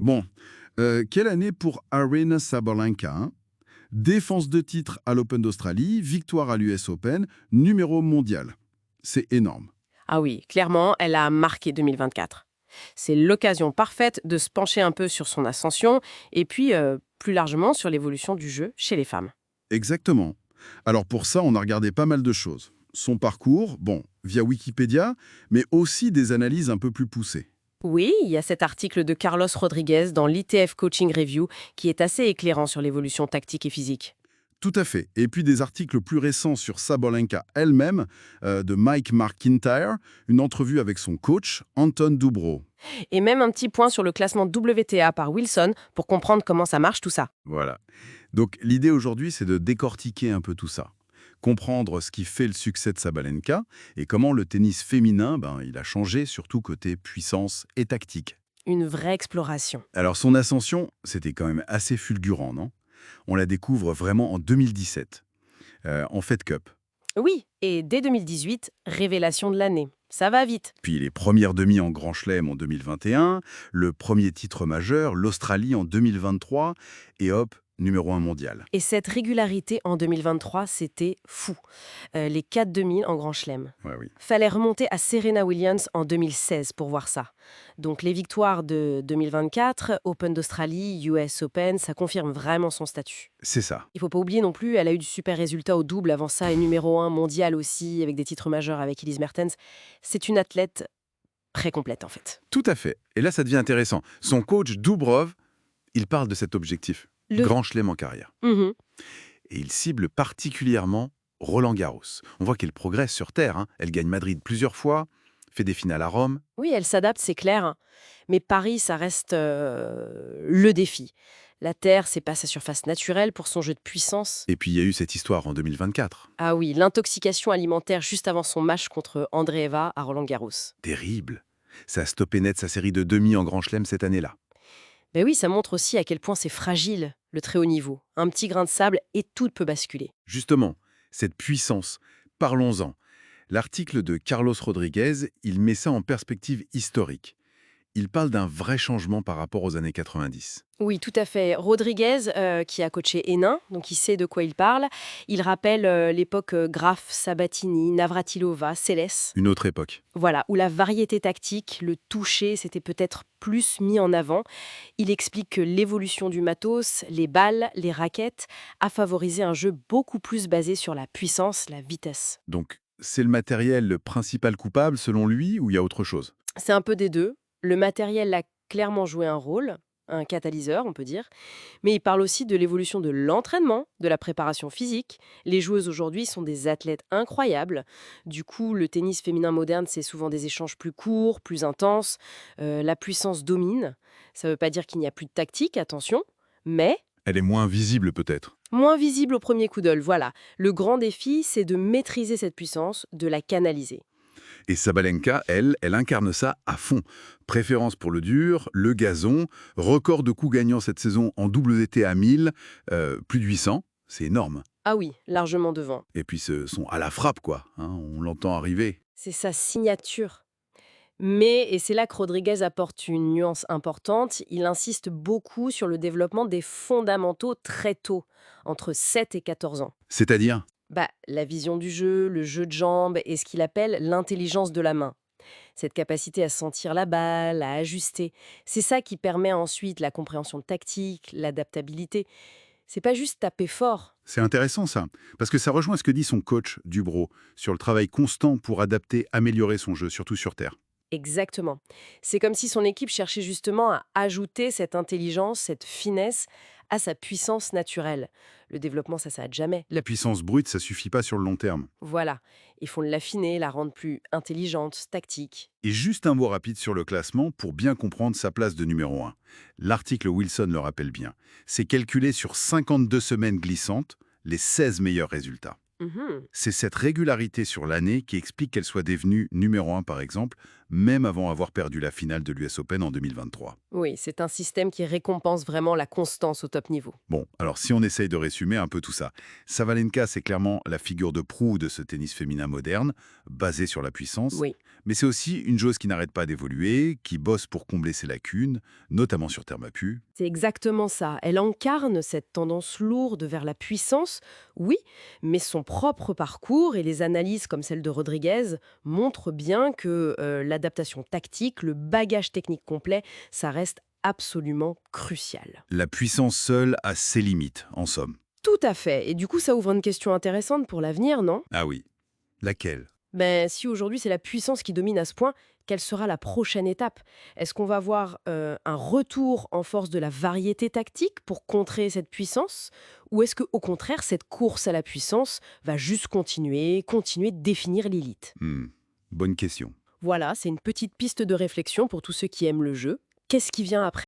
Bon, quelle année pour Aryna Sabalenka, hein? Défense de titre à l'Open d'Australie, victoire à l'US Open, numéro mondial. C'est énorme. Ah oui, clairement, elle a marqué 2024. C'est l'occasion parfaite de se pencher un peu sur son ascension et puis plus largement sur l'évolution du jeu chez les femmes. Exactement. Alors pour ça, on a regardé pas mal de choses. Son parcours, bon, via Wikipédia, mais aussi des analyses un peu plus poussées. Oui, il y a cet article de Carlos Rodriguez dans l'ITF Coaching Review qui est assez éclairant sur l'évolution tactique et physique. Tout à fait. Et puis des articles plus récents sur Sabalenka elle-même, de Mike McIntyre, une entrevue avec son coach, Anton Dubrow. Et même un petit point sur le classement WTA par Wilson pour comprendre comment ça marche tout ça. Voilà. Donc l'idée aujourd'hui, c'est de décortiquer un peu tout ça. Comprendre ce qui fait le succès de Sabalenka et comment le tennis féminin, il a changé, surtout côté puissance et tactique. Une vraie exploration. Alors son ascension, c'était quand même assez fulgurant, non? On la découvre vraiment en 2017, en Fed Cup. Oui, et dès 2018, révélation de l'année. Ça va vite. Puis les premières demi en Grand Chelem en 2021, le premier titre majeur, l'Australie en 2023, et hop, numéro 1 mondial. Et cette régularité en 2023, c'était fou. Les 4 2000 en Grand Chelem. Ouais, oui. Fallait remonter à Serena Williams en 2016 pour voir ça. Donc les victoires de 2024, Open d'Australie, US Open, ça confirme vraiment son statut. C'est ça. Il faut pas oublier non plus, elle a eu du super résultat au double avant ça et numéro 1 mondial aussi, avec des titres majeurs avec Elise Mertens. C'est une athlète très complète en fait. Tout à fait. Et là, ça devient intéressant. Son coach, Dubrov, il parle de cet objectif. Le... Grand chelem en carrière. Mhm. Et il cible particulièrement Roland Garros. On voit qu'elle progresse sur terre, hein. Elle gagne Madrid plusieurs fois, fait des finales à Rome. Oui, elle s'adapte, c'est clair. Mais Paris, ça reste le défi. La Terre, c'est pas sa surface naturelle pour son jeu de puissance. Et puis il y a eu cette histoire en 2024. Ah oui, l'intoxication alimentaire juste avant son match contre Andreeva à Roland-Garros. Terrible. Ça a stoppé net sa série de demi en Grand Chelem cette année-là. Ben oui, ça montre aussi à quel point c'est fragile, le très haut niveau. Un petit grain de sable et tout peut basculer. Justement, cette puissance, parlons-en. L'article de Carlos Rodriguez, il met ça en perspective historique. Il parle d'un vrai changement par rapport aux années 90. Oui, tout à fait. Rodriguez, qui a coaché Hénin, donc il sait de quoi il parle, il rappelle l'époque Graf, Sabatini, Navratilova, Seles. Une autre époque. Voilà, où la variété tactique, le toucher, c'était peut-être plus mis en avant. Il explique que l'évolution du matos, les balles, les raquettes, a favorisé un jeu beaucoup plus basé sur la puissance, la vitesse. Donc, c'est le matériel le principal coupable selon lui ou il y a autre chose? C'est un peu des deux. Le matériel a clairement joué un rôle, un catalyseur, on peut dire, mais il parle aussi de l'évolution de l'entraînement, de la préparation physique. Les joueuses aujourd'hui sont des athlètes incroyables. Du coup, le tennis féminin moderne, c'est souvent des échanges plus courts, plus intenses. La puissance domine. Ça ne veut pas dire qu'il n'y a plus de tactique, attention, mais Elle est moins visible peut-être. moins visible au premier coup d'œil. Voilà. Le grand défi, c'est de maîtriser cette puissance, de la canaliser. Et Sabalenka, elle incarne ça à fond. Préférence pour le dur, le gazon, record de coups gagnants cette saison en WTA 1000, plus de 800, c'est énorme. Ah oui, largement devant. Et puis ce sont à la frappe, quoi, hein, on l'entend arriver. C'est sa signature. Mais, et c'est là que Rodriguez apporte une nuance importante, il insiste beaucoup sur le développement des fondamentaux très tôt, entre 7 et 14 ans. C'est-à-dire? La vision du jeu, le jeu de jambes et ce qu'il appelle l'intelligence de la main. Cette capacité à sentir la balle, à ajuster. C'est ça qui permet ensuite la compréhension tactique, l'adaptabilité. C'est pas juste taper fort. C'est intéressant ça, parce que ça rejoint ce que dit son coach, Dubrow, sur le travail constant pour adapter, améliorer son jeu, surtout sur terre. Exactement. C'est comme si son équipe cherchait justement à ajouter cette intelligence, cette finesse à sa puissance naturelle. Le développement, ça s'arrête jamais. La puissance brute, ça suffit pas sur le long terme. Voilà. Ils font l'affiner, la rendre plus intelligente, tactique. Et juste un mot rapide sur le classement pour bien comprendre sa place de numéro 1. L'article Wilson le rappelle bien. C'est calculé sur 52 semaines glissantes, les 16 meilleurs résultats. Mhm. C'est cette régularité sur l'année qui explique qu'elle soit devenue numéro 1, par exemple, même avant avoir perdu la finale de l'US Open en 2023. Oui, c'est un système qui récompense vraiment la constance au top niveau. Bon, alors si on essaye de résumer un peu tout ça, Sabalenka, c'est clairement la figure de proue de ce tennis féminin moderne, basé sur la puissance, Oui. mais c'est aussi une joueuse qui n'arrête pas d'évoluer, qui bosse pour combler ses lacunes, notamment sur terre battue. C'est exactement ça. Elle incarne cette tendance lourde vers la puissance, oui, mais son propre parcours et les analyses comme celle de Rodriguez montrent bien que l'adaptation tactique, le bagage technique complet, ça reste absolument crucial. La puissance seule a ses limites, en somme. Tout à fait. Et du coup, ça ouvre une question intéressante pour l'avenir, non? Ah oui, laquelle? Ben, si aujourd'hui c'est la puissance qui domine à ce point, quelle sera la prochaine étape? Est-ce qu'on va voir un retour en force de la variété tactique pour contrer cette puissance? Ou est-ce que, au contraire, cette course à la puissance va juste continuer de définir l'élite? Hmm, bonne question. Voilà, c'est une petite piste de réflexion pour tous ceux qui aiment le jeu. Qu'est-ce qui vient après?